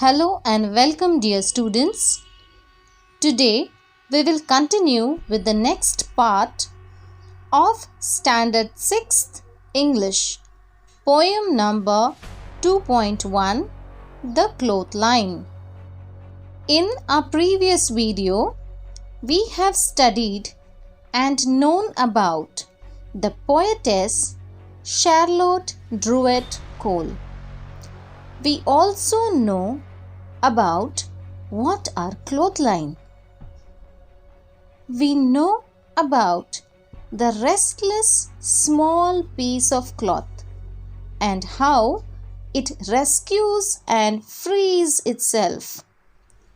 Hello and welcome, dear students. Today we will continue with the next part of Standard 6th English, poem number 2.1, The Clothesline. In our previous video, we have studied and known about the poetess Charlotte Druitt Cole. We also know about what are clothesline. We know about the restless small piece of cloth and how it rescues and frees itself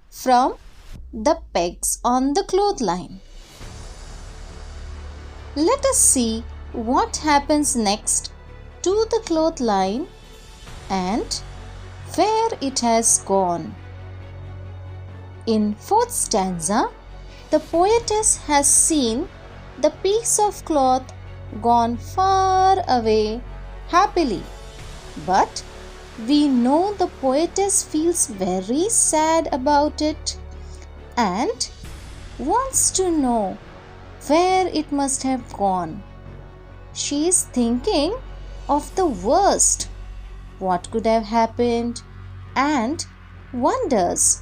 from the pegs on the clothesline. Let us see what happens next to the clothesline and where it has gone. In fourth stanza, the poetess has seen the piece of cloth gone far away happily. But we know the poetess feels very sad about it and wants to know where it must have gone. She is thinking of the worst, what could have happened, and wonders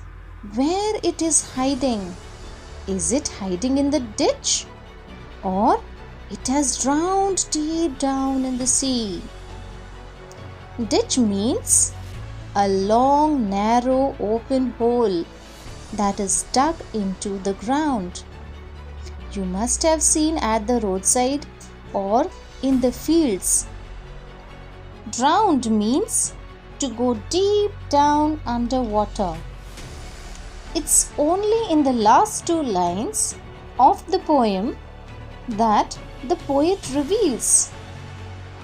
where it is hiding. Is it hiding in the ditch, or it has drowned deep down in the sea? Ditch means a long, narrow, open hole that is dug into the ground. You must have seen at the roadside or in the fields. Drowned means to go deep down under water. It's only in the last two lines of the poem that the poet reveals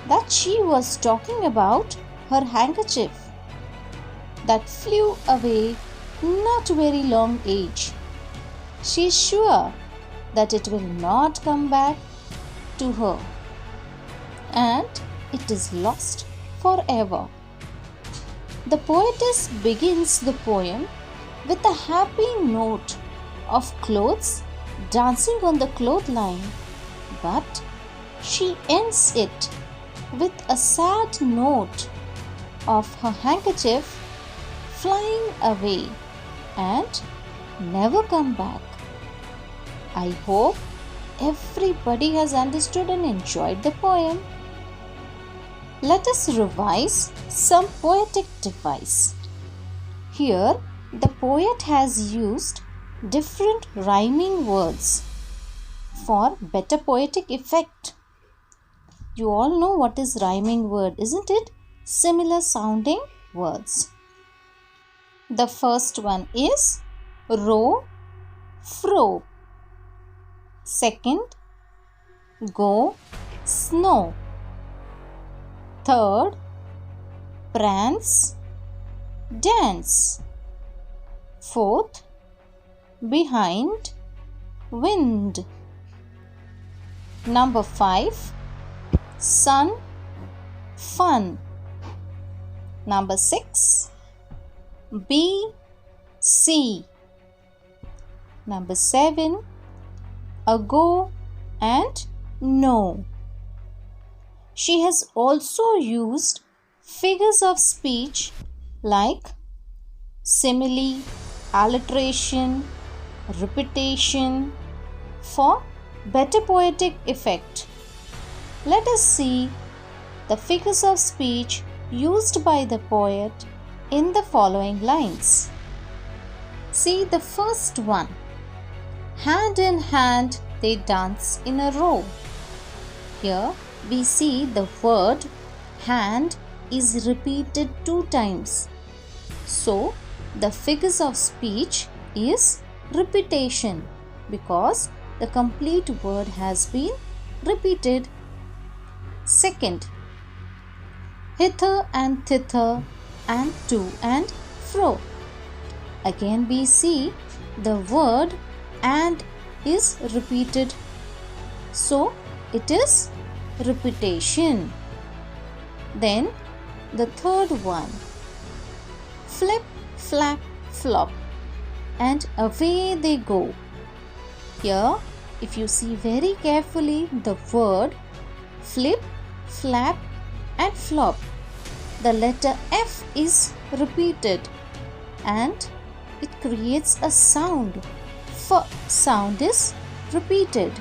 that she was talking about her handkerchief that flew away not very long age. She is sure that it will not come back to her and it is lost forever. The poetess begins the poem with a happy note of clothes dancing on the clothesline, but she ends it with a sad note of her handkerchief flying away and never come back. I hope everybody has understood and enjoyed the poem. Let us revise some poetic device. Here, the poet has used different rhyming words for better poetic effect. You all know what is rhyming word, isn't it? Similar sounding words. The first one is row, fro. Second, go, snow. Third, prance, dance. Fourth, behind, wind. Number 5, sun, fun. Number 6, be, see. Number 7, ago and no. She has also used figures of speech like simile, alliteration, repetition for better poetic effect. Let us see the figures of speech used by the poet in the following lines. See the first one. Hand in hand they dance in a row. Here we see the word hand is repeated 2 times. So, the figures of speech is repetition because the complete word has been repeated. Second, hither and thither and to and fro. Again we see the word and is repeated. So, it is repetition. Then the third one, flip flap, flop, and away they go. Here, if you see very carefully the word flip, flap, and flop, the letter F is repeated and it creates a sound. F sound is repeated.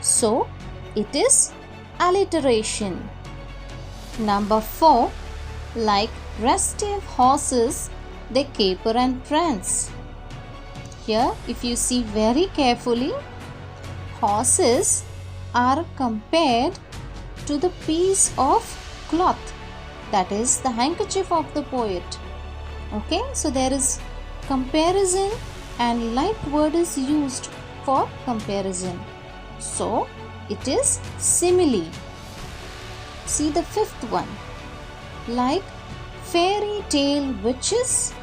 So, it is alliteration. Number 4. Like restive horses, they caper and prance. Here, if you see very carefully, horses are compared to the piece of cloth, that is the handkerchief of the poet. Okay, so there is comparison and like word is used for comparison. So, it is simile. See the 5th one. Like fairy tale witches,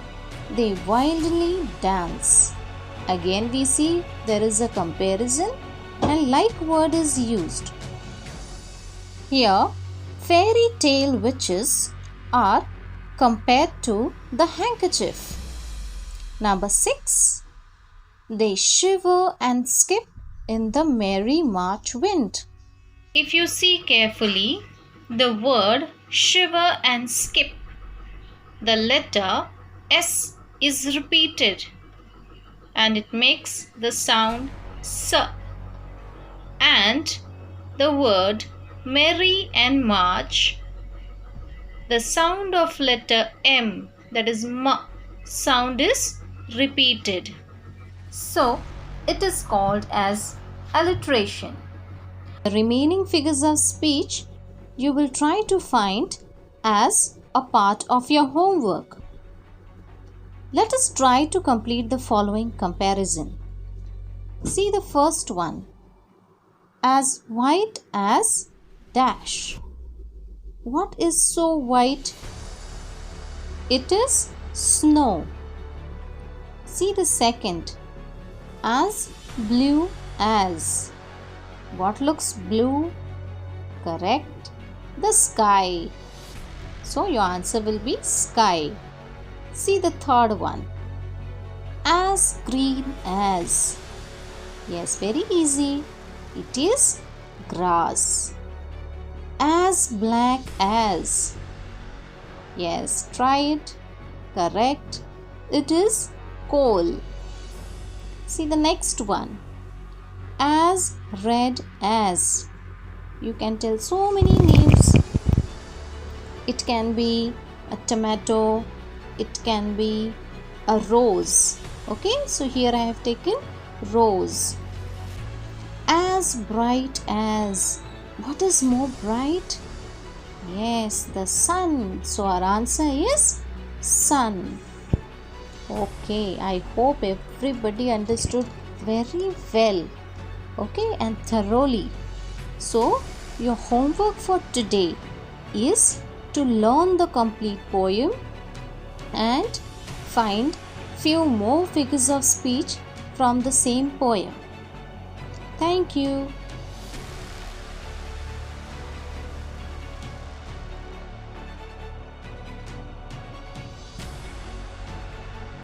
they wildly dance. Again we see there is a comparison and like word is used. Here, fairy tale witches are compared to the handkerchief. Number 6. They shiver and skip in the merry March wind. If you see carefully the word shiver and skip, the letter S is repeated and it makes the sound S. And the word merry and March, the sound of letter M, that is M, sound is repeated. So, it is called as alliteration. The remaining figures of speech you will try to find as a part of your homework. Let us try to complete the following comparison. See the first one. As white as dash. What is so white? It is snow. See the second. As blue as. What looks blue? Correct. The sky. So your answer will be sky. See the third one. As green as. Yes, very easy. It is grass. As black as. Yes, try it. Correct. It is coal. See the next one. As red as. You can tell so many names. It can be a tomato. It can be a rose. Okay, so here I have taken rose. As bright as. What is more bright? Yes, the sun. So our answer is sun. Okay, I hope everybody understood very well. Okay, and thoroughly. So, your homework for today is to learn the complete poem and find few more figures of speech from the same poem. Thank you.